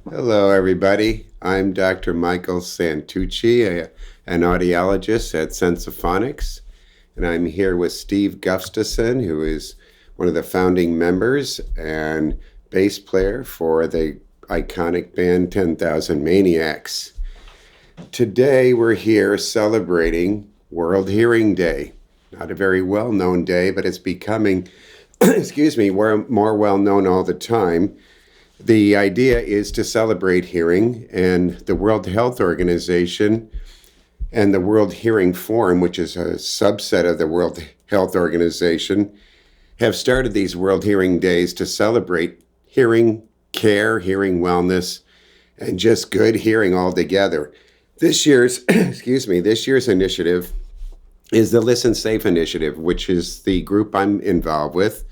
Hello, everybody. I'm Dr. Michael Santucci, an audiologist at Sensaphonics, and I'm here with Steve Gustafson, who is one of the founding members and bass player for the iconic band 10,000 Maniacs. Today, we're here celebrating World Hearing Day. Not a very well known day, but it's becoming, excuse me, more well known all the time. The idea is to celebrate hearing, and the World Health Organization and the World Hearing Forum, which is a subset of the World Health Organization, have started these World Hearing Days to celebrate hearing care, hearing wellness, and just good hearing altogether. This year's, this year's initiative is the Listen Safe Initiative, which is the group I'm involved with.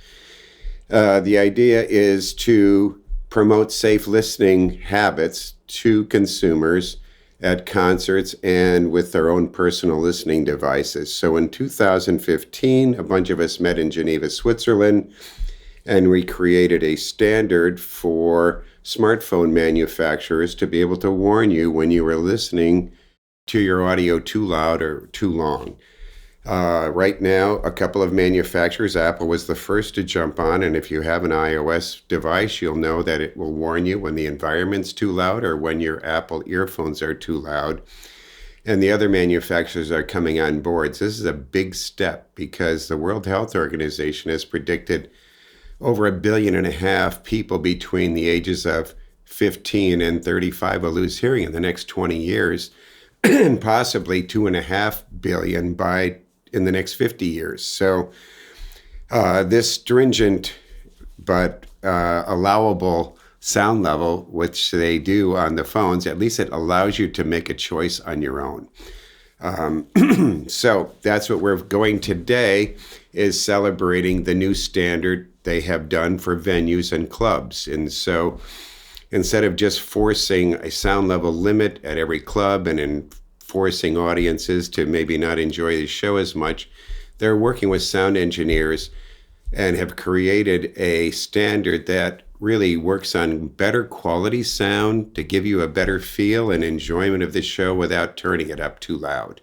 The idea is to promote safe listening habits to consumers at concerts and with their own personal listening devices. So in 2015, a bunch of us met in Geneva, Switzerland, and we created a standard for smartphone manufacturers to be able to warn you when you were listening to your audio too loud or too long. Right now, a couple of manufacturers, Apple was the first to jump on, and if you have an iOS device, you'll know that it will warn you when the environment's too loud or when your Apple earphones are too loud. And the other manufacturers are coming on board. So this is a big step because the World Health Organization has predicted over 1.5 billion people between the ages of 15 and 35 will lose hearing in the next 20 years, and possibly 2.5 billion in the next 50 years. So this stringent but allowable sound level, which they do on the phones, at least it allows you to make a choice on your own. So that's what we're going today, is celebrating the new standard they have done for venues and clubs. And so instead of just forcing a sound level limit at every club and forcing audiences to maybe not enjoy the show as much, they're working with sound engineers and have created a standard that really works on better quality sound to give you a better feel and enjoyment of the show without turning it up too loud.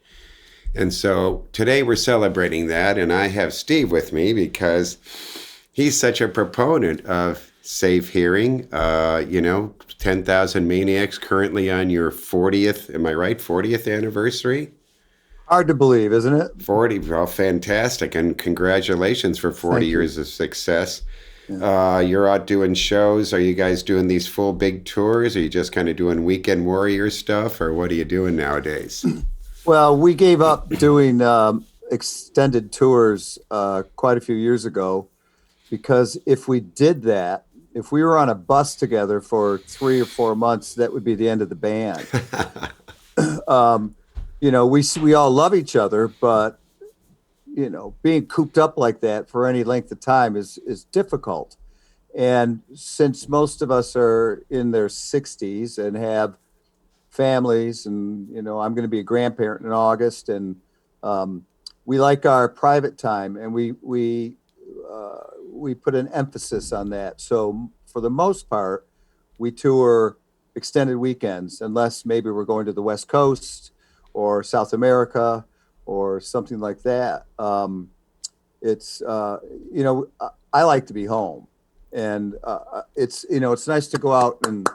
And so today we're celebrating that, and I have Steve with me because he's such a proponent of safe hearing. 10,000 Maniacs currently on your 40th, am I right? 40th anniversary? Hard to believe, isn't it? 40, well, fantastic. And congratulations for 40 Thank you. years of success. Yeah. You're out doing shows. Are you guys doing these full big tours? Are you just kind of doing weekend warrior stuff, or what are you doing nowadays? Well, we gave up doing extended tours quite a few years ago because if we did that, if we were on a bus together for 3 or 4 months, that would be the end of the band. We all love each other, but being cooped up like that for any length of time is difficult. And since most of us are in their 60s and have families, and I'm going to be a grandparent in August, and we like our private time, and we put an emphasis on that. So for the most part, we tour extended weekends, unless maybe we're going to the West Coast or South America or something like that. It's I like to be home, and it's nice to go out and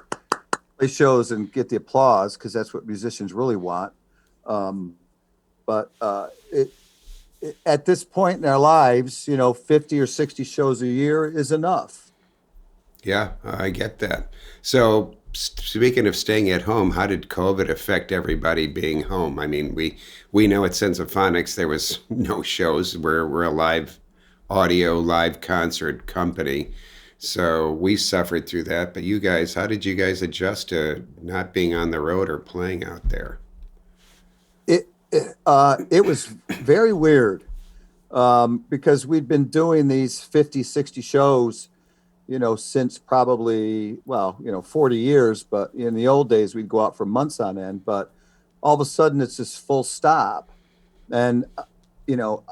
play shows and get the applause because that's what musicians really want. But at this point in our lives, 50 or 60 shows a year is enough. Yeah, I get that. So, speaking of staying at home, how did COVID affect everybody being home? I mean, we know at Sensaphonics there was no shows. We're a live audio, live concert company, so we suffered through that. But you guys, how did you guys adjust to not being on the road or playing out there? It was very weird because we'd been doing these 50, 60 shows, since probably, 40 years. But in the old days, we'd go out for months on end. But all of a sudden, it's this full stop. And, you know,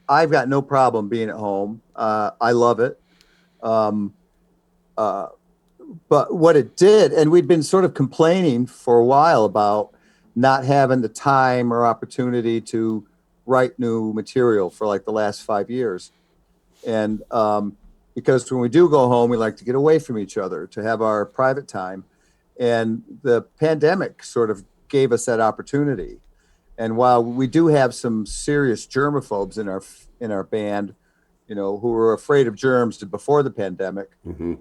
I've got no problem being at home. I love it. Um, uh, but what it did, and we'd been sort of complaining for a while about not having the time or opportunity to write new material for like the last 5 years. And because when we do go home, we like to get away from each other to have our private time. And the pandemic sort of gave us that opportunity. And while we do have some serious germaphobes in our band, you know, who were afraid of germs before the pandemic, Hmm.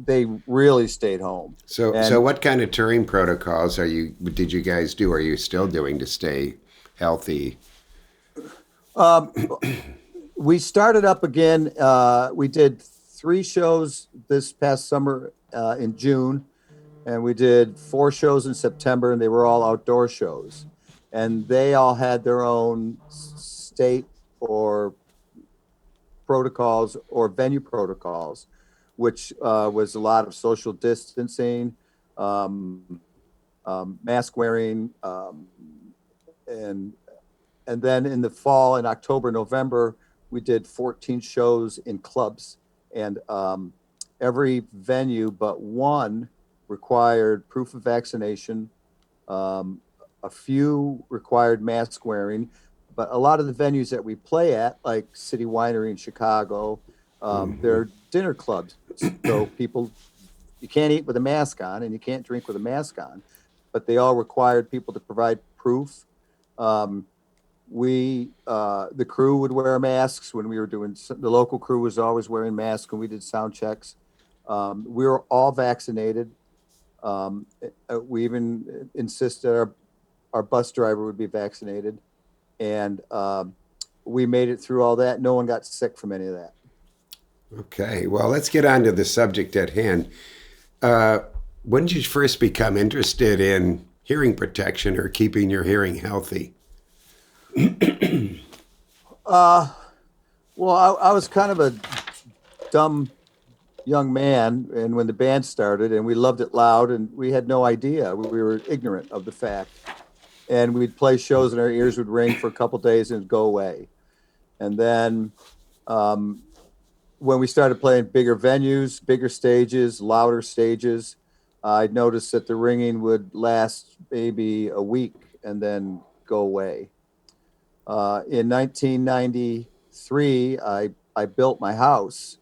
they really stayed home. So And what kind of touring protocols did you guys do? Are you still doing to stay healthy? um, we started up again. We did 3 shows this past summer in June, and we did 4 shows in September, and they were all outdoor shows. And they all had their own state or protocols or venue protocols, which was a lot of social distancing, um, mask wearing, and and then in the fall, in October, November, we did 14 shows in clubs, and every venue but one required proof of vaccination. Um, a few required mask wearing, but a lot of the venues that we play at, like City Winery in Chicago, Hmm. they're dinner clubs. So people, you can't eat with a mask on and you can't drink with a mask on, but they all required people to provide proof. Um, the crew would wear masks when we were doing, the local crew was always wearing masks when we did sound checks. We were all vaccinated. We even insisted our bus driver would be vaccinated. And we made it through all that. No one got sick from any of that. Okay, well, let's get on to the subject at hand. Uh, when did you first become interested in hearing protection or keeping your hearing healthy? Uh, well, I was kind of a dumb young man, and when the band started, and we loved it loud, and we had no idea. We were ignorant of the fact. And we'd play shows, and our ears would ring for a couple days and it'd go away. And then um, when we started playing bigger venues, bigger stages, louder stages, I noticed that the ringing would last maybe a week and then go away. In 1993, I built my house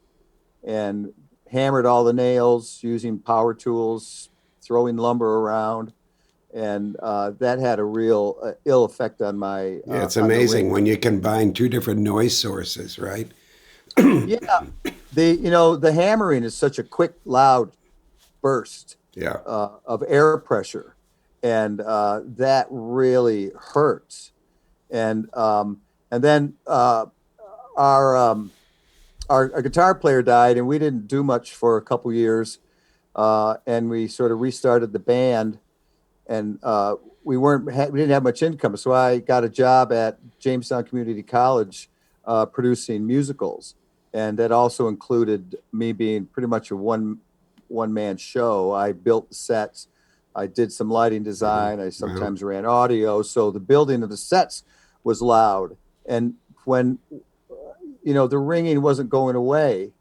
and hammered all the nails using power tools, throwing lumber around, and that had a real ill effect on my Yeah, it's on the amazing ring. when you combine two different noise sources, right? Yeah, the hammering is such a quick, loud burst Yeah. of air pressure, and that really hurts. And then our, our guitar player died, and we didn't do much for a couple years, and we sort of restarted the band, and we didn't have much income, so I got a job at Jamestown Community College producing musicals, and that also included me being pretty much a one man show. I built the sets, I did some lighting Oh, design, I wow. sometimes ran audio, so the building of the sets was loud, and when the ringing wasn't going away,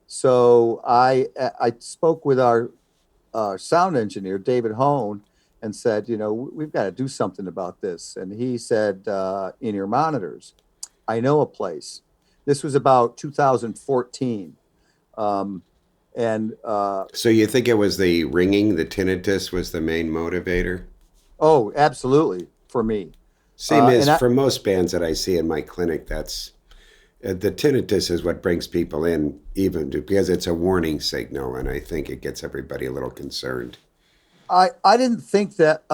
so I spoke with our sound engineer, David Hone, and said, we've got to do something about this. And he said, in your monitors, I know a place. This was about 2014. Um, and So you think it was the ringing, the tinnitus was the main motivator? oh, absolutely for me. Same as And I, for most bands that I see in my clinic, that's the tinnitus is what brings people in, even because it's a warning signal, and I think it gets everybody a little concerned. I didn't think that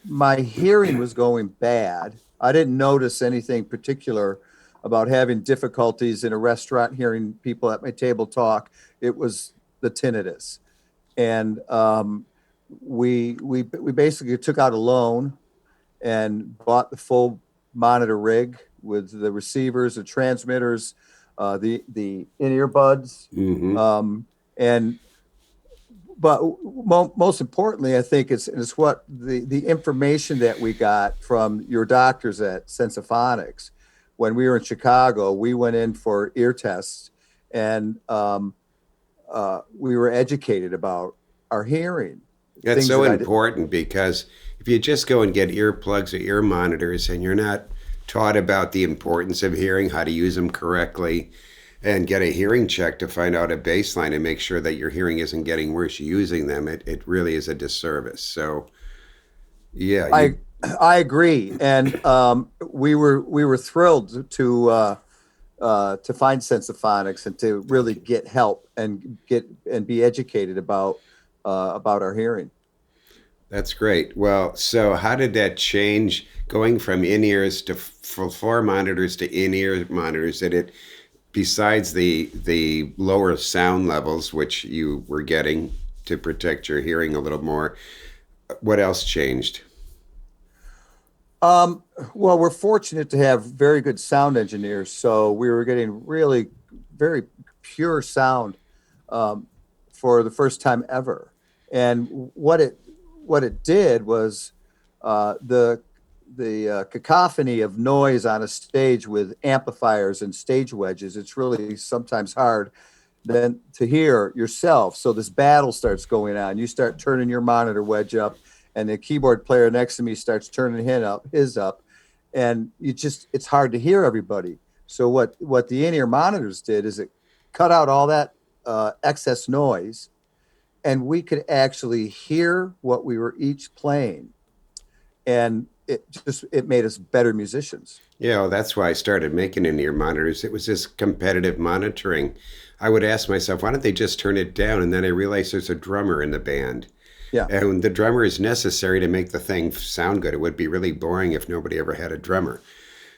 my hearing was going bad. I didn't notice anything particular about having difficulties in a restaurant hearing people at my table talk. It was the tinnitus, and we basically took out a loan and bought the full monitor rig with the receivers, the transmitters, the in ear buds, Hmm. um, and but most importantly, I think it's what the information that we got from your doctors at Sensaphonics. When we were in Chicago, we went in for ear tests, and we were educated about our hearing, That's things so that I did. important because if you just go and get earplugs or ear monitors and you're not taught about the importance of hearing, how to use them correctly, and get a hearing check to find out a baseline and make sure that your hearing isn't getting worse using them, it really is a disservice. So, yeah, I you I agree, and we were thrilled to find Sensaphonics and to thank really you. get help and be educated about our hearing. That's great. Well, so how did that change going from in-ears to floor monitors to in-ear monitors? Did it, besides the lower sound levels, which you were getting to protect your hearing a little more, what else changed? Um, well, we're fortunate to have very good sound engineers, so we were getting really very pure sound um, for the first time ever. And what it did was the cacophony of noise on a stage with amplifiers and stage wedges. It's really sometimes hard then to hear yourself. So this battle starts going on. You start turning your monitor wedge up, and the keyboard player next to me starts turning his up, and it's hard to hear everybody. So what the in-ear monitors did is it cut out all that excess noise, and we could actually hear what we were each playing, and it made us better musicians. Yeah, well, that's why I started making in-ear monitors. It was this competitive monitoring. I would ask myself, why don't they just turn it down? And then I realized there's a drummer in the band. Yeah. And the drummer is necessary to make the thing sound good. It would be really boring if nobody ever had a drummer.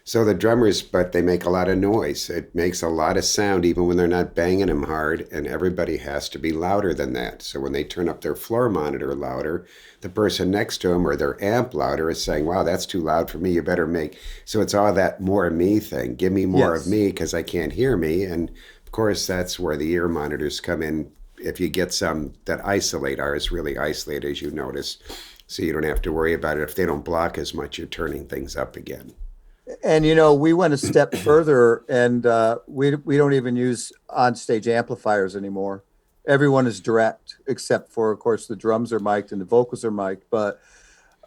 So the drummers, but they make a lot of noise. It makes a lot of sound even when they're not banging them hard, and everybody has to be louder than that. So when they turn up their floor monitor louder, the person next to them or their amp louder is saying, wow, that's too loud for me. You better make. So it's all that more me thing. Give me more of Yes. me because I can't hear me. And of course, that's where the ear monitors come in. If you get some that isolate, ours really isolate, as you notice. So you don't have to worry about it. If they don't block as much, you're turning things up again. And we went a step further, and we don't even use on-stage amplifiers anymore. Everyone is direct, except for, of course, the drums are mic'd and the vocals are mic'd. But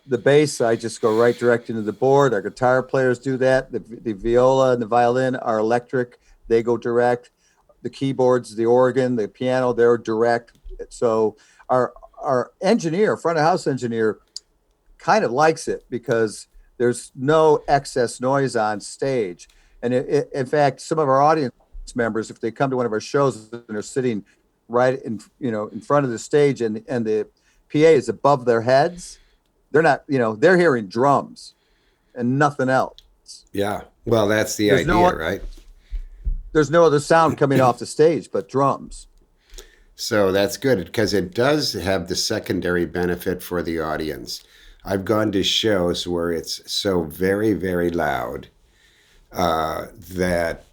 the bass, I just go right direct into the board. Our guitar players do that. The viola and the violin are electric; they go direct. The keyboards, the organ, the piano, they're direct. So our engineer, front of house engineer, kind of likes it because there's no excess noise on stage. And in fact, some of our audience members, if they come to one of our shows and they're sitting right in front of the stage, and the PA is above their heads, they're not, they're hearing drums and nothing else. Yeah. Well, that's the There's idea, no right? there's no other sound coming off the stage but drums. So that's good because it does have the secondary benefit for the audience. I've gone to shows where it's so very, very loud that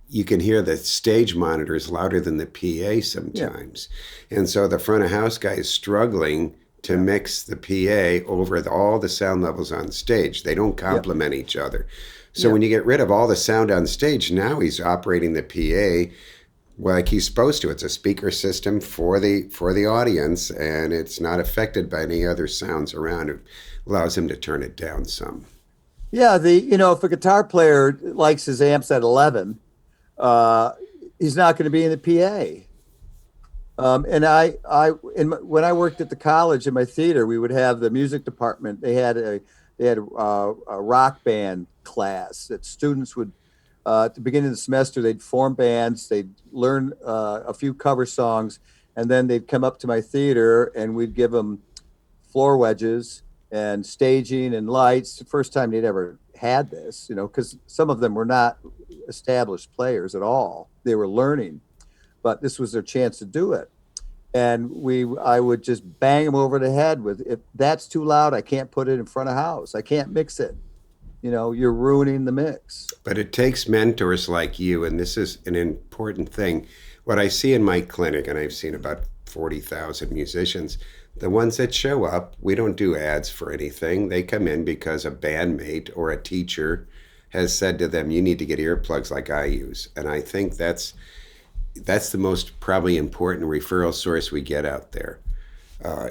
you can hear the stage monitors louder than the PA Yeah, sometimes. And so the front of house guy is struggling to yeah, mix the PA over all the sound levels on stage. They don't yep, complement each other. So yeah. when you get rid of all the sound on stage, now he's operating the PA like he's supposed to. It's a speaker system for the audience, and it's not affected by any other sounds around. It allows him to turn it down some. Yeah, if a guitar player likes his amps at 11, uh, he's not going to be in the PA. When I worked at the college in my theater, we would have the music department. They had a rock band class that students would, at the beginning of the semester, they'd form bands, they'd learn a few cover songs, and then they'd come up to my theater and we'd give them floor wedges and staging and lights. The first time they'd ever had this, because some of them were not established players at all. They were learning, but this was their chance to do it. And I would just bang them over the head with, if that's too loud, I can't put it in front of house. I can't mix it. You're ruining the mix. But it takes mentors like you, and this is an important thing. What I see in my clinic, and I've seen about 40,000 musicians, the ones that show up, we don't do ads for anything. They come in because a bandmate or a teacher has said to them, you need to get earplugs like I use. And I think that's that's the most probably important referral source we get out there.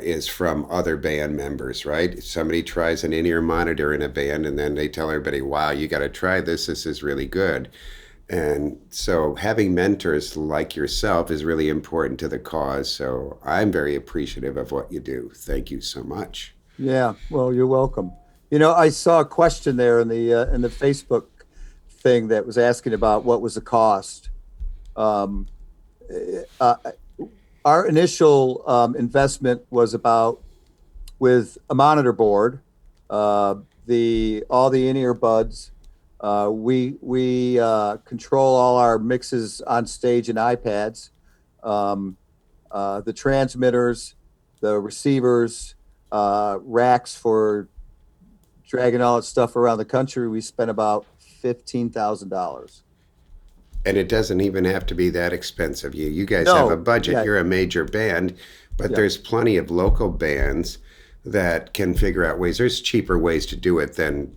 Is from other band members, right? If somebody tries an in-ear monitor in a band and then they tell everybody, wow, you got to try this. This is really good. And so having mentors like yourself is really important to the cause. So I'm very appreciative of what you do. Thank you so much. Yeah, well, you're welcome. I saw a question there in the Facebook thing that was asking about what was the cost. Um, uh, our initial investment was about with a monitor board, the all the in-ear buds. We control all our mixes on stage and iPads, um, the transmitters, the receivers, racks for dragging all that stuff around the country. We spent about $15,000. And it doesn't even have to be that expensive. You guys have a No, budget. yeah, You're a major band, but yeah, there's plenty of local bands that can figure out ways. There's cheaper ways to do it than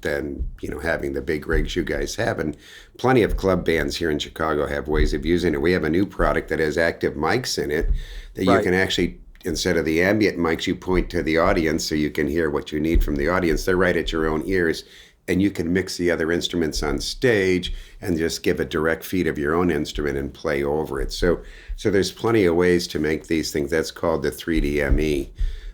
having the big rigs you guys have, and plenty of club bands here in Chicago have ways of using it. We have a new product that has active mics in it that you right. can actually, instead of the ambient mics, you point to the audience so you can hear what you need from the audience. They're right at your own ears, and you can mix the other instruments on stage and just give a direct feed of your own instrument and play over it. So there's plenty of ways to make these things. That's called the 3DME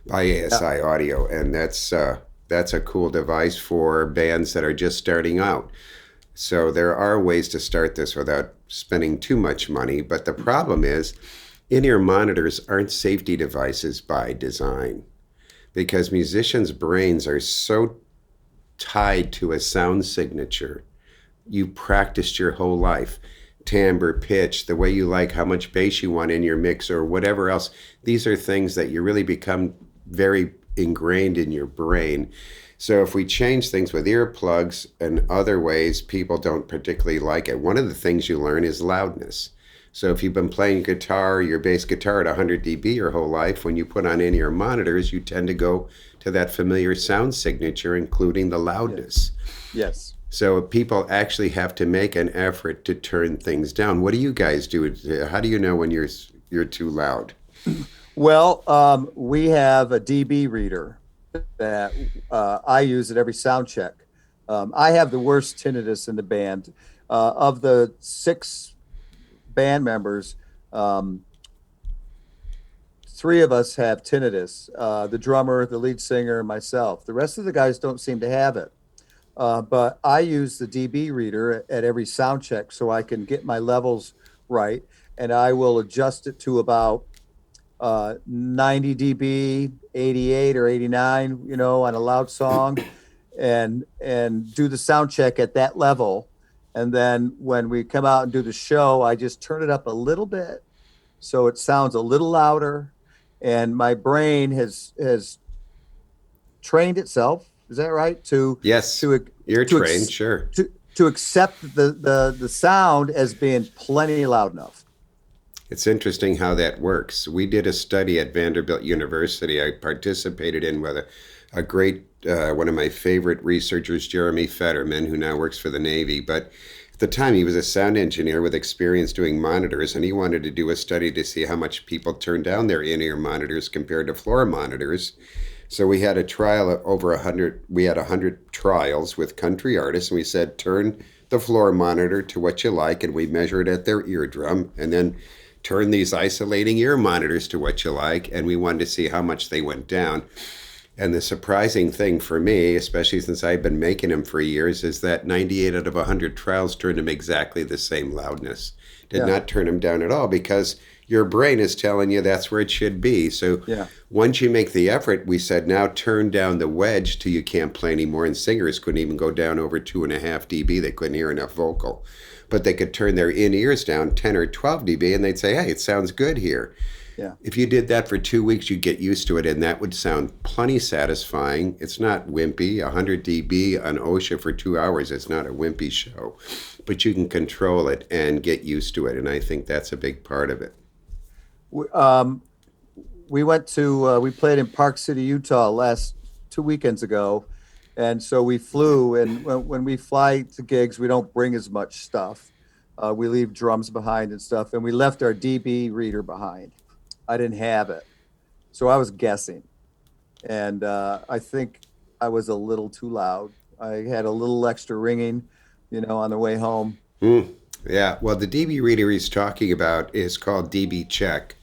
by Yeah, ASI Audio, and that's a cool device for bands that are just starting out. So there are ways to start this without spending too much money, but the problem is in-ear monitors aren't safety devices by design because musicians' brains are so tied to a sound signature you practiced your whole life. Timbre, pitch, the way you like, how much bass you want in your mix, or whatever else. These are things that you really become very ingrained in your brain. So if we change things with earplugs and other ways, people don't particularly like it. One of the things you learn is loudness. So if you've been playing guitar, your bass guitar at 100 dB your whole life, when you put on in-ear monitors, you tend to go to that familiar sound signature, including the yeah, loudness. yes. So people actually have to make an effort to turn things down. What do you guys do? How do you know when you're too loud? Well, we have a DB reader that I use at every sound check. I have the worst tinnitus in the band. Of the six band members, um, three of us have tinnitus, the drummer, the lead singer, and myself. The rest of the guys don't seem to have it. But I use the DB reader at every sound check so I can get my levels right, and I will adjust it to about 90 dB, 88 or 89, on a loud song, and do the sound check at that level. And then when we come out and do the show, I just turn it up a little bit so it sounds a little louder. And my brain has trained itself. Is that right? Yes, To you're to trained, sure. to accept the sound as being plenty loud enough. It's interesting how that works. We did a study at Vanderbilt University. I participated in with a great, one of my favorite researchers, Jeremy Fetterman, who now works for the Navy. But at the time, he was a sound engineer with experience doing monitors, and he wanted to do a study to see how much people turned down their in-ear monitors compared to floor monitors. So we had a trial of over 100, we had 100 trials with country artists, and we said, turn the floor monitor to what you like, and we measured at their eardrum, and then turn these isolating ear monitors to what you like, and we wanted to see how much they went down. And the surprising thing for me, especially since I've been making them for years, is that 98 out of 100 trials turned them exactly the same loudness. Did Yeah, not turn them down at all because your brain is telling you that's where it should be. So yeah, once you make the effort, we said now turn down the wedge till you can't play anymore. And singers couldn't even go down over 2.5 dB. They couldn't hear enough vocal. But they could turn their in ears down 10 or 12 dB and they'd say, hey, it sounds good here. yeah. If you did that for 2 weeks, you'd get used to it, and that would sound plenty satisfying. It's not wimpy. 100 dB on OSHA for 2 hours is not a wimpy show, but you can control it and get used to it, and I think that's a big part of it. We, um, we played in Park City, Utah last 2 weekends ago. And so we flew, and when we fly to gigs, we don't bring as much stuff. We leave drums behind and stuff, and we left our DB reader behind. I didn't have it, so I was guessing, and I think I was a little too loud. I had a little extra ringing, on the way home. Mm, yeah. Well, the DB reader he's talking about is called DB Check,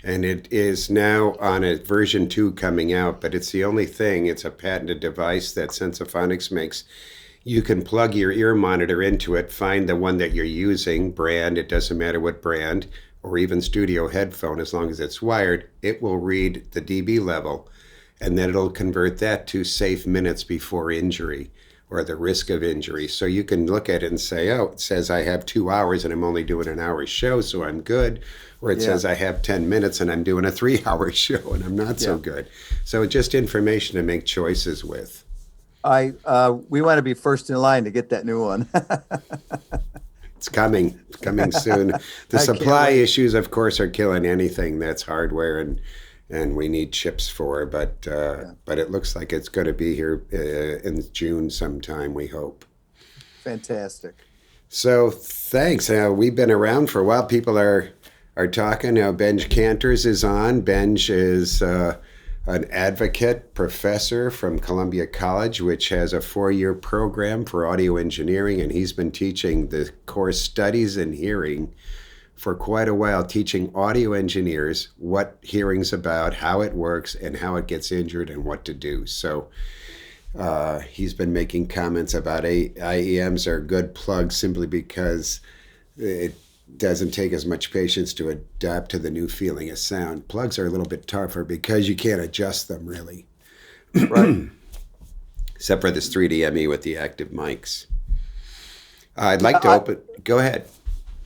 and it is now on a version 2 coming out, but it's the only thing. It's a patented device that Sensaphonics makes. You can plug your ear monitor into it, find the one that you're using, brand, it doesn't matter what brand, or even studio headphone, as long as it's wired, it will read the dB level, and then it'll convert that to safe minutes before injury or the risk of injury. So you can look at it and say, oh, it says I have 2 hours and I'm only doing an hour show, so I'm good. Or it says I have 10 minutes and I'm doing a 3-hour show and I'm not so good. So just information to make choices with. We want to be first in line to get that new one. It's coming soon. The supply issues, of course, are killing anything that's hardware and we need chips for. But it looks like it's going to be here in June sometime, we hope. Fantastic. So thanks. We've been around for a while. People are talking. Now Benj Cantors is on. Benj is an advocate professor from Columbia College, which has a 4-year program for audio engineering, and he's been teaching the course Studies in Hearing for quite a while, teaching audio engineers what hearing's about, how it works, and how it gets injured and what to do. So he's been making comments about IEMs are good plugs simply because it doesn't take as much patience to adapt to the new feeling of sound. Plugs are a little bit tougher because you can't adjust them really. Right. Except for this 3D ME with the active mics. I'd like to open. Go ahead.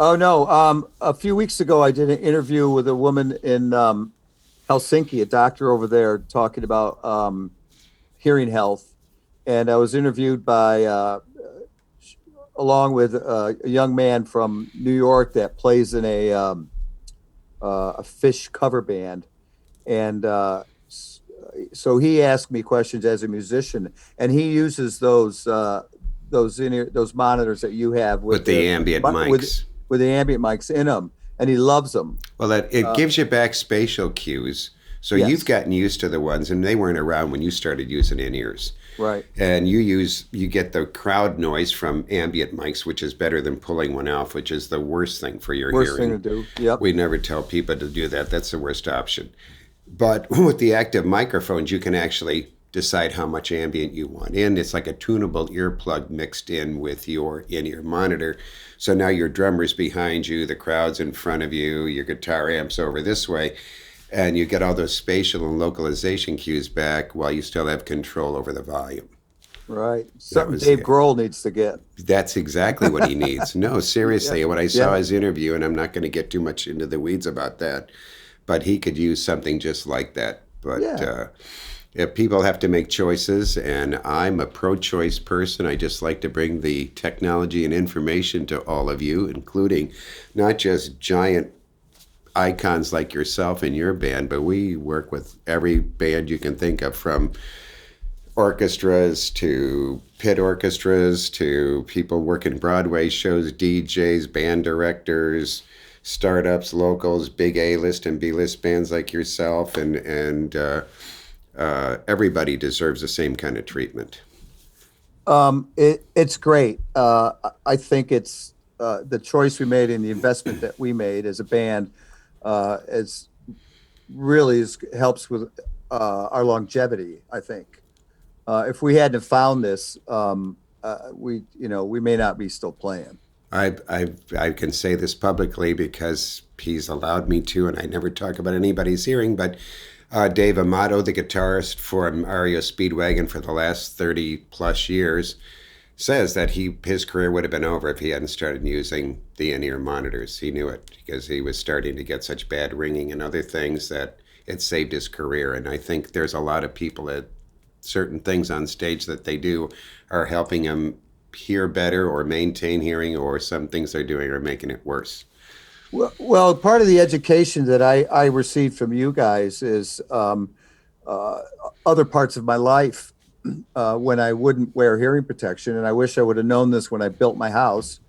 Oh, no. A few weeks ago, I did an interview with a woman in Helsinki, a doctor over there, talking about hearing health. And I was interviewed by along with a young man from New York that plays in a Fish cover band, and so he asked me questions as a musician, and he uses those monitors that you have with the ambient mics, with the ambient mics in them, and he loves them. Well, it gives you back spatial cues. So you've gotten used to the ones, and they weren't around when you started using in-ears. Right. And you get the crowd noise from ambient mics, which is better than pulling one off, which is the worst thing for your hearing. Worst thing to do, yep. We never tell people to do that. That's the worst option. But with the active microphones, you can actually decide how much ambient you want in. It's like a tunable earplug mixed in with your in-ear monitor. So now your drummer's behind you, the crowd's in front of you, your guitar amp's over this way. And you get all those spatial and localization cues back while you still have control over the volume. Right. Something Dave Grohl needs to get. That's exactly what he needs. No, seriously, when I saw his interview, and I'm not going to get too much into the weeds about that, but he could use something just like that. But if people have to make choices, and I'm a pro-choice person, I just like to bring the technology and information to all of you, including not just giant icons like yourself and your band, but we work with every band you can think of, from orchestras to pit orchestras to people working Broadway shows, DJs, band directors, startups, locals, big A-list and B-list bands like yourself, and everybody deserves the same kind of treatment. It's great. I think it's the choice we made and the investment that we made as a band helps with our longevity, I think. If we hadn't found this, we may not be still playing. I can say this publicly because he's allowed me to, and I never talk about anybody's hearing, but Dave Amato, the guitarist for Ario Speedwagon for the last 30 plus years, says that his career would have been over if he hadn't started using the in-ear monitors. He knew it because he was starting to get such bad ringing and other things that it saved his career. And I think there's a lot of people that certain things on stage that they do are helping them hear better or maintain hearing, or some things they're doing are making it worse. Well, part of the education that I received from you guys is other parts of my life when I wouldn't wear hearing protection, and I wish I would have known this when I built my house.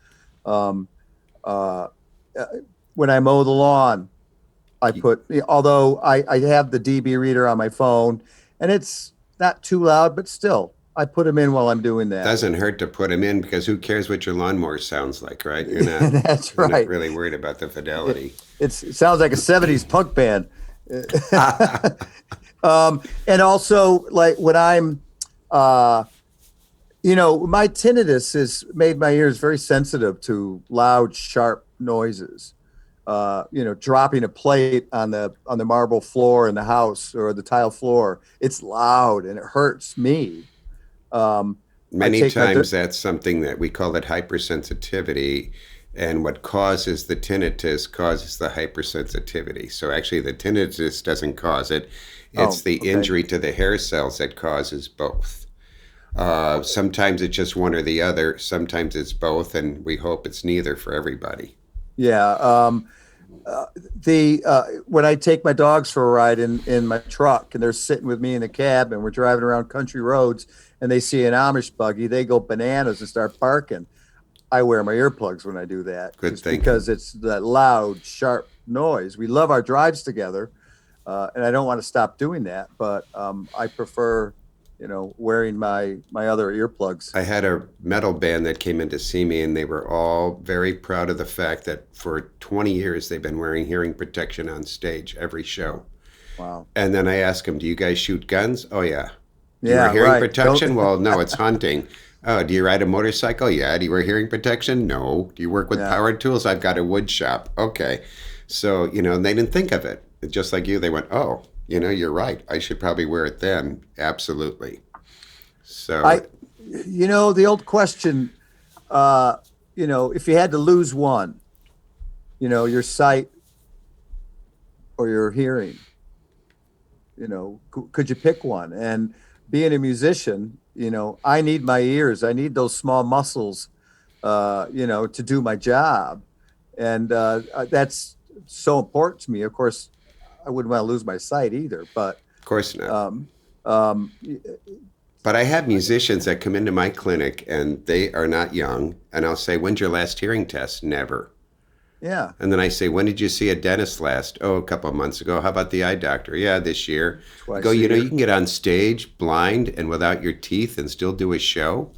Uh, when I mow the lawn, although I have the DB reader on my phone, and it's not too loud, but still, I put them in while I'm doing that. Doesn't hurt to put them in because who cares what your launmower sounds like, right? That's You're not right. really worried about the It, fidelity. it sounds like a 70s punk band. And also, like when I'm, uh, my tinnitus has made my ears very sensitive to loud, sharp noises. Dropping a plate on the marble floor in the house or the tile floor, it's loud and it hurts me. Um, I Many take my times that's something that we call it hypersensitivity. And what causes the tinnitus causes the hypersensitivity. So actually, the tinnitus doesn't cause it. It's oh, the okay. injury to the hair cells that causes both. Sometimes it's just one or the other. Sometimes it's both, and we hope it's neither for everybody. Yeah. The When I take my dogs for a ride in my truck and they're sitting with me in the cab and we're driving around country roads and they see an Amish buggy, they go bananas and start barking. I wear my earplugs when I do that, Good just thinking. because it's that loud, sharp noise. We love our drives together, and I don't want to stop doing that. But I prefer, wearing my other earplugs. I had a metal band that came in to see me, and they were all very proud of the fact that for 20 years they've been wearing hearing protection on stage every show. Wow. And then I asked them, "Do you guys shoot guns?" "Oh, yeah." "Do you wear Yeah. hearing Right. Don't. protection?" "Well, no, it's hunting." "Oh, do you ride a motorcycle?" "Yeah." "Do you wear hearing protection?" "No." "Do you work with Yeah. power tools?" "I've got a wood shop." "Okay." So, and they didn't think of it. Just like you, they went, "Oh, you're right. I should probably wear it then." Absolutely. So, I, the old question. Uh, if you had to lose one, your sight or your hearing, could you pick one? And being a musician, I need my ears. I need those small muscles, to do my job. And that's so important to me. Of course, I wouldn't want to lose my sight either, but of course not. um, um, But I have musicians that come into my clinic and they are not young. And I'll say, "When's your last hearing test?" "Never." yeah, And then I say, "When did you see a dentist last?" "Oh, a couple of months ago." "How about the eye doctor?" "Yeah, this year." I go, twice a "You year. can get on stage blind and without your teeth and still do a show?"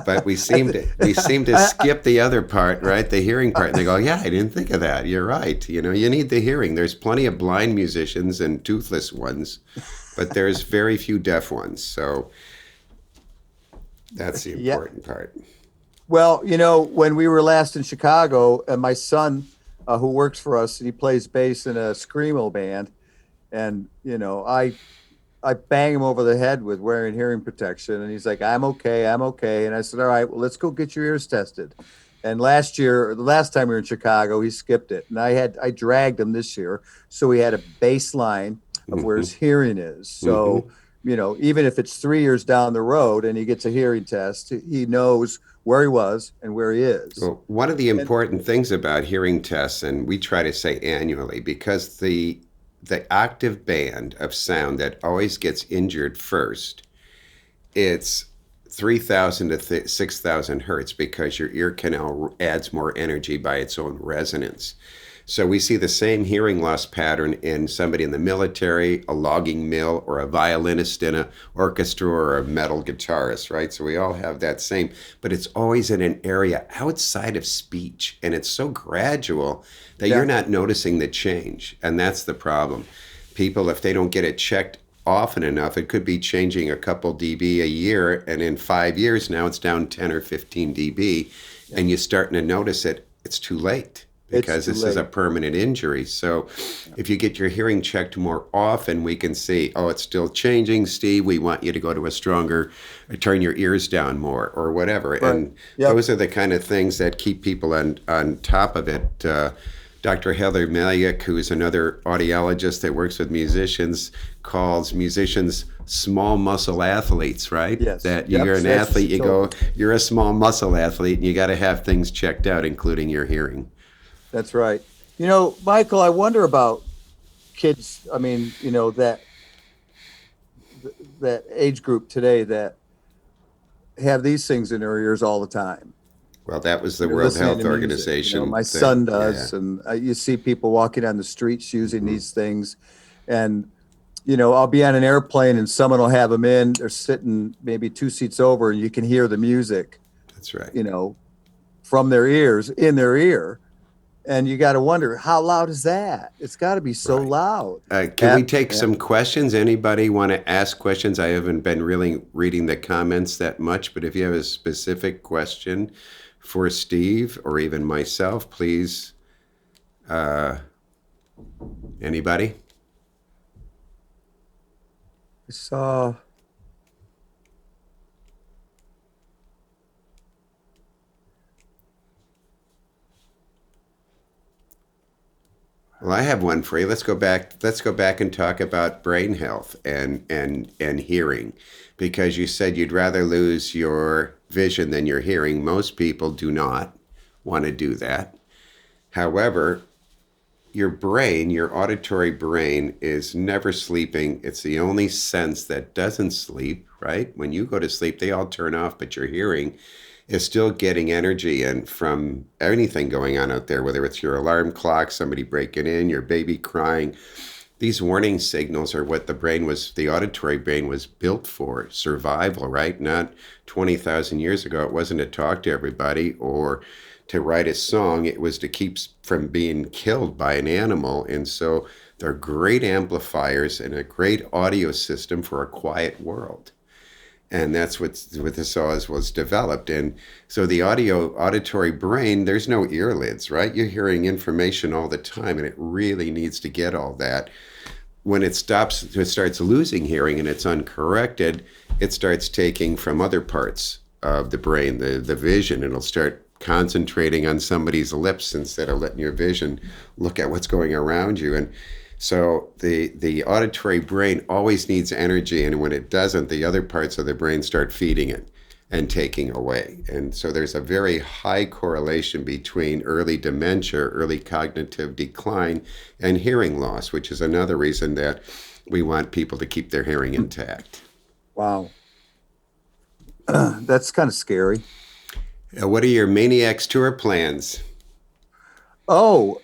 But we I, seem th- to we seem to I, skip the other part, right? The hearing part. And they go, "Yeah, I didn't think of that. You're right. You need the hearing. There's plenty of blind musicians and toothless ones, but there's very few deaf ones." So that's the yeah. important part. Well, when we were last in Chicago, and my son, who works for us, and he plays bass in a screamo band, and I bang him over the head with wearing hearing protection, and he's like, "I'm okay, I'm okay." And I said, "All right, well, let's go get your ears tested." And last year, the last time we were in Chicago, he skipped it, and I dragged him this year, so he had a baseline of where his Hmm. hearing is. So, Hmm. even if it's 3 years down the road and he gets a hearing test, he knows where he was and where he is. Well, one of the And important things about hearing tests, and we try to say annually, because the octave band of sound that always gets injured first, it's 3,000 to 6,000 hertz because your ear canal adds more energy by its own resonance. So we see the same hearing loss pattern in somebody in the military, a logging mill, or a violinist in an orchestra, or a metal guitarist, right? So we all have that same, but it's always in an area outside of speech. And it's so gradual that you're yeah, not noticing the change. And that's the problem. People, if they don't get it checked often enough, it could be changing a couple dB a year. And in 5 years now, it's down 10 or 15 dB. yeah, And you're starting to notice it. It's too late it's because too this is a late. permanent injury. So Yeah. if you get your hearing checked more often, we can see, "Oh, it's still changing, Steve. We want you to go to a stronger, turn your ears down more," or whatever. Right. And Yep. those are the kind of things that keep people on top of it. Dr. Heather Malick, who is another audiologist that works with musicians, calls musicians small muscle athletes, right? Yes. That Yep. you're an That's what athlete, she you told go, me. "You're a small muscle athlete, and you got to have things checked out, including your hearing." That's right. Michael, I wonder about kids. I mean, that age group today that have these things in their ears all the time. Well, that was the You're World listening Health to music. Organization My thing. son Yeah, does, and you see people walking on the streets using these things, and I'll be on an airplane and someone will have them in. They're sitting maybe 2 seats over, and you can hear the music, that's right. from their ears in their ear, and you got to wonder how loud is that? It's got to be so Right. loud. Can we take Yeah. some questions? Anybody want to ask questions? I haven't been really reading the comments that much, but if you have a specific question for Steve or even myself, please. Anybody? I saw. Well, I have one for you. Let's go back. Let's go back and talk about brain health and hearing, because you said you'd rather lose your vision than your hearing. Most people do not want to do that. However, your brain, your auditory brain, is never sleeping. It's the only sense that doesn't sleep, right? When you go to sleep, they all turn off, but your hearing is still getting energy in from anything going on out there, whether it's your alarm clock, somebody breaking in, your baby crying. These warning signals are what the auditory brain was built for, survival, right? Not 20,000 years ago. It wasn't to talk to everybody or to write a song. It was to keep from being killed by an animal. And so they're great amplifiers and a great audio system for a quiet world. And that's what this was developed. And so the auditory brain, there's no earlids, right? You're hearing information all the time, and it really needs to get all that. When it starts losing hearing and it's uncorrected, it starts taking from other parts of the brain, the vision. It'll start concentrating on somebody's lips instead of letting your vision look at what's going around you. And so the auditory brain always needs energy, and when it doesn't, the other parts of the brain start feeding it and taking away. And so there's a very high correlation between early dementia, early cognitive decline, and hearing loss, which is another reason that we want people to keep their hearing intact. Wow. That's kind of scary. What are your Maniacs tour plans? Oh,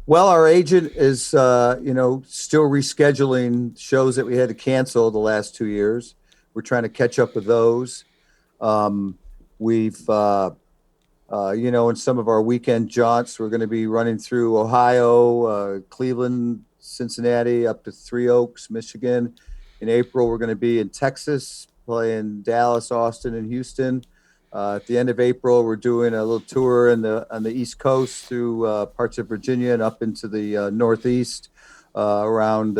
well, our agent is, still rescheduling shows that we had to cancel the last 2 years. We're trying to catch up with those. We've, in some of our weekend jaunts, we're going to be running through Ohio, Cleveland, Cincinnati, up to Three Oaks, Michigan. In April, we're going to be in Texas, playing Dallas, Austin, and Houston. At the end of April, we're doing a little tour on the East Coast through parts of Virginia and up into the Northeast, around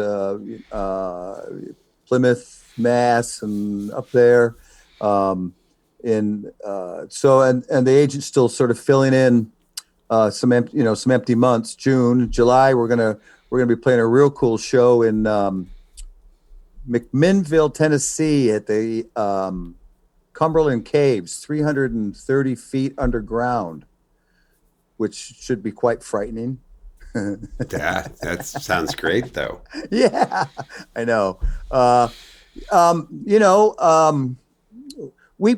Plymouth, Mass, and up there. And the agent's still sort of filling in some empty months. June, July, we're gonna be playing a real cool show in McMinnville, Tennessee, at the Cumberland Caves, 330 feet underground, which should be quite frightening. That sounds great, though. Yeah, I know. You know, we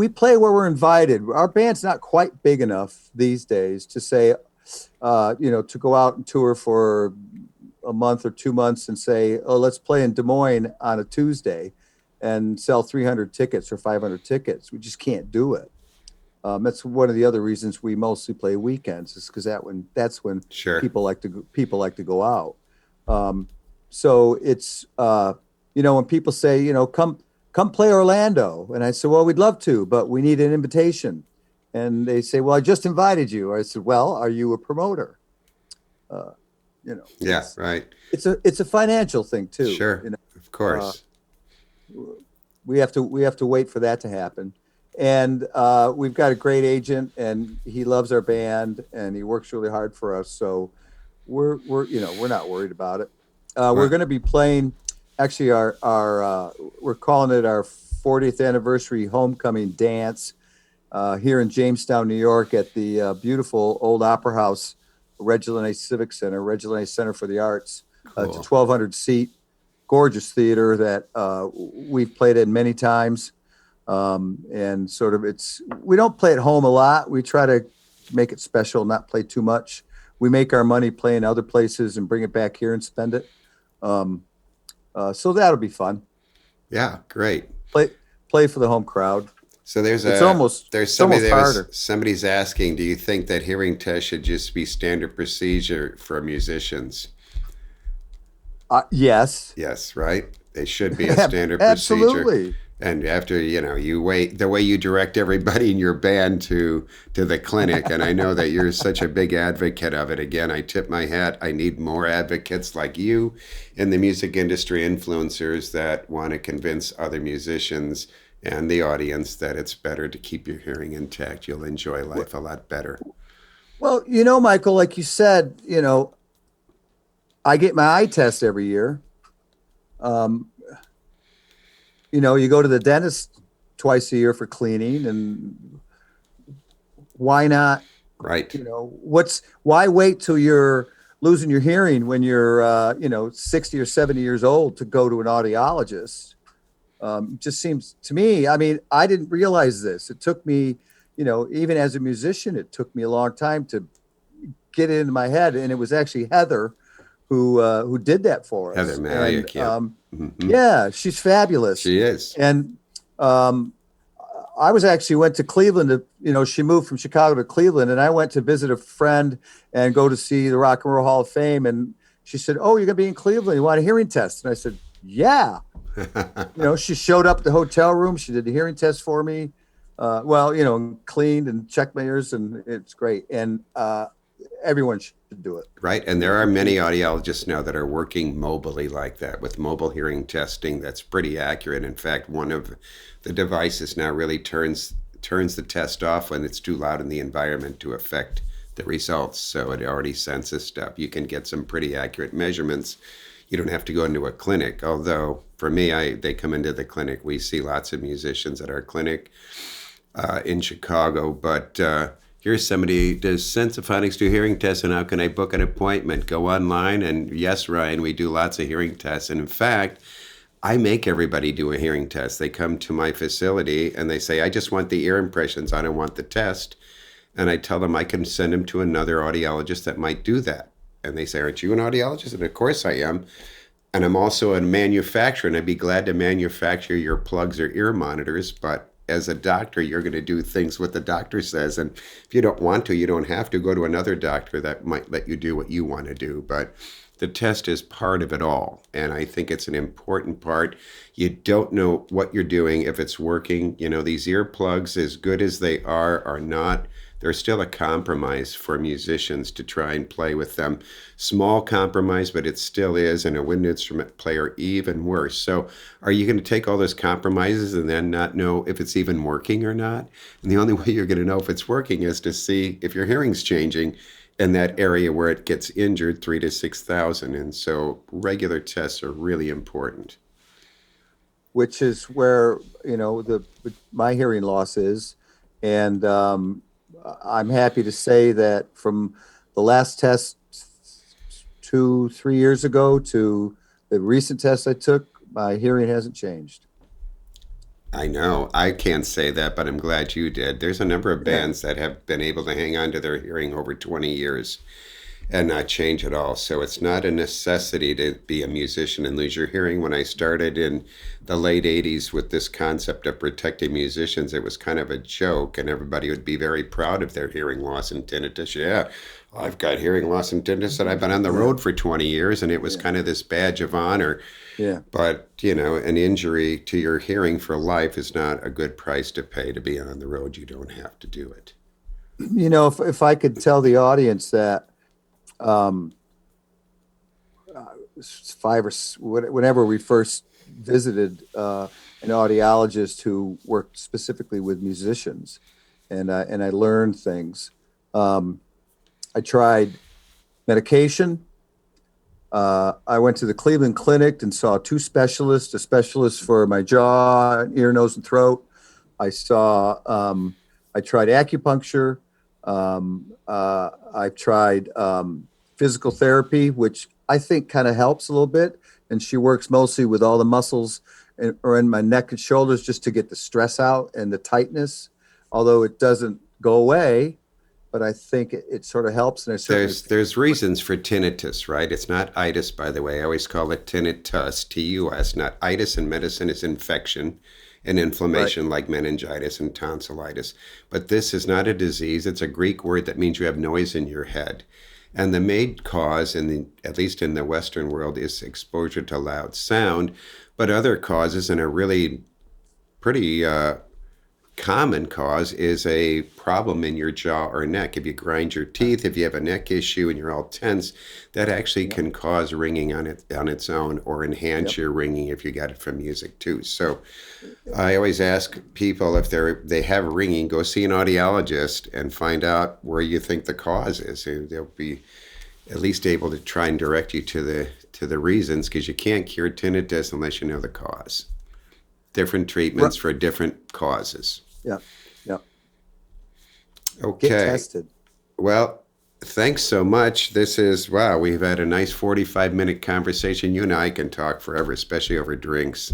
play where we're invited. Our band's not quite big enough these days to say, to go out and tour for a month or 2 months and say, oh, let's play in Des Moines on a Tuesday and sell 300 tickets or 500 tickets. We just can't do it. That's one of the other reasons we mostly play weekends, is because that's when Sure. people like to go out. So it's when people say, come play Orlando, and I said, well, we'd love to, but we need an invitation. And they say, well, I just invited you. I said, well, are you a promoter? Yeah, right. It's a financial thing too. Sure, of course. We have to wait for that to happen. And we've got a great agent, and he loves our band, and he works really hard for us. So we're not worried about it. We're going to be playing. Actually, our we're calling it our 40th anniversary homecoming dance here in Jamestown, New York, at the beautiful old Opera House, Reginald A. Civic Center, Reginald A. Center for the Arts. Cool. It's a 1,200 seat, gorgeous theater that we've played in many times. And sort of we don't play at home a lot. We try to make it special, not play too much. We make our money playing other places and bring it back here and spend it. So that'll be fun. Yeah, great. Play play for the home crowd. So there's It's somebody almost that was harder. somebody's asking, do you think that hearing tests should just be standard procedure for musicians? Yes, Yes, right? They should be a standard procedure. absolutely. And after, you wait the way you direct everybody in your band to the clinic, and I know that you're such a big advocate of it. Again, I tip my hat. I need more advocates like you in the music industry, influencers that want to convince other musicians and the audience that it's better to keep your hearing intact. You'll enjoy life a lot better. Well, Michael, like you said, I get my eye test every year. Um, you go to the dentist twice a year for cleaning, and why not? Right. Why wait till you're losing your hearing when you're 60 or 70 years old to go to an audiologist? Just seems to me. I mean, I didn't realize this. It took me, even as a musician, it took me a long time to get it into my head, and it was actually Heather who did that for Heather us. Malick, And yeah. Hmm. yeah, she's fabulous. She is. And um, I went to Cleveland. She moved from Chicago to Cleveland, and I went to visit a friend and go to see the Rock and Roll Hall of Fame. And she said, "Oh, you're gonna be in Cleveland. You want a hearing test?" And I said, "Yeah." She showed up at the hotel room. She did the hearing test for me. Cleaned and checked my ears, and it's great. And everyone should do it. Right. And there are many audiologists now that are working mobily like that with mobile hearing testing that's pretty accurate. In fact, one of the devices now really turns the test off when it's too loud in the environment to affect the results. So it already senses stuff. You can get some pretty accurate measurements. You don't have to go into a clinic. Although for me, they come into the clinic. We see lots of musicians at our clinic in Chicago, but here's somebody, does Sensaphonics do hearing tests, and how can I book an appointment? Go online, and yes, Ryan, we do lots of hearing tests. And in fact, I make everybody do a hearing test. They come to my facility and they say, I just want the ear impressions. I don't want the test. And I tell them I can send them to another audiologist that might do that. And they say, aren't you an audiologist? And of course I am. And I'm also a manufacturer, and I'd be glad to manufacture your plugs or ear monitors. But as a doctor, you're going to do things what the doctor says. And if you don't want to, you don't have to go to another doctor that might let you do what you want to do. But the test is part of it all. And I think it's an important part. You don't know what you're doing, if it's working. These earplugs, as good as they are not, they're still a compromise for musicians to try and play with them. Small compromise, but it still is, and a wind instrument player even worse. So are you going to take all those compromises and then not know if it's even working or not? And the only way you're going to know if it's working is to see if your hearing's changing in that area where it gets injured, 3,000 to 6,000. And so regular tests are really important. Which is where my hearing loss is. And I'm happy to say that from the last test 2-3 years ago to the recent test I took, my hearing hasn't changed. I know. I can't say that, but I'm glad you did. There's a number of Yeah. bands that have been able to hang on to their hearing over 20 years and not change at all. So it's not a necessity to be a musician and lose your hearing. When I started in the late 80s with this concept of protecting musicians, it was kind of a joke, and everybody would be very proud of their hearing loss and tinnitus. Yeah, I've got hearing loss and tinnitus, and I've been on the road for 20 years, and it was Yeah. kind of this badge of honor. Yeah. But, an injury to your hearing for life is not a good price to pay to be on the road. You don't have to do it. If I could tell the audience that um, whenever we first visited an audiologist who worked specifically with musicians, and I learned things. I tried medication. I went to the Cleveland Clinic and saw 2 specialists, a specialist for my jaw, ear, nose, and throat. I tried acupuncture. I tried physical therapy, which I think kind of helps a little bit. And she works mostly with all the muscles or in my neck and shoulders just to get the stress out and the tightness, although it doesn't go away, but I think it sort of helps. And I certainly There's reasons for tinnitus, right? It's not itis, by the way. I always call it tinnitus, T-U-S, not itis. In medicine is infection and inflammation right. like meningitis and tonsillitis. But this is not a disease. It's a Greek word that means you have noise in your head. And the main cause, at least in the Western world, is exposure to loud sound. But other causes, and a really pretty common cause, is a problem in your jaw or neck. If you grind your teeth, if you have a neck issue and you're all tense, that actually can cause ringing on its own, or enhance your ringing if you got it from music too. So I always ask people, if they have ringing, go see an audiologist and find out where you think the cause is. They'll be at least able to try and direct you to the reasons, because you can't cure tinnitus unless you know the cause. Different treatments for different causes. Yeah. Yeah. Okay. Get tested. Well, thanks so much. Wow, we've had a nice 45-minute conversation. You and I can talk forever, especially over drinks.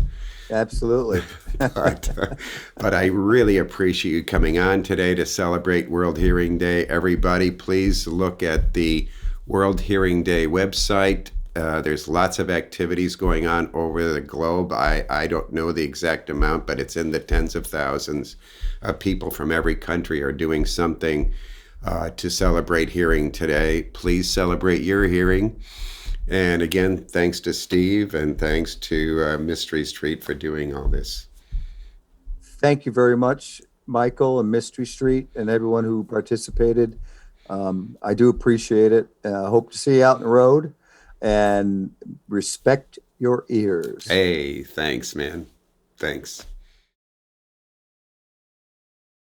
Absolutely. But I really appreciate you coming on today to celebrate World Hearing Day. Everybody, please look at the World Hearing Day website. There's lots of activities going on over the globe. I don't know the exact amount, but it's in the tens of thousands of people from every country are doing something to celebrate hearing today. Please celebrate your hearing. And again, thanks to Steve, and thanks to Mystery Street for doing all this. Thank you very much, Michael and Mystery Street, and everyone who participated. I do appreciate it. Hope to see you out on the road. And respect your ears. Hey, thanks, man. Thanks.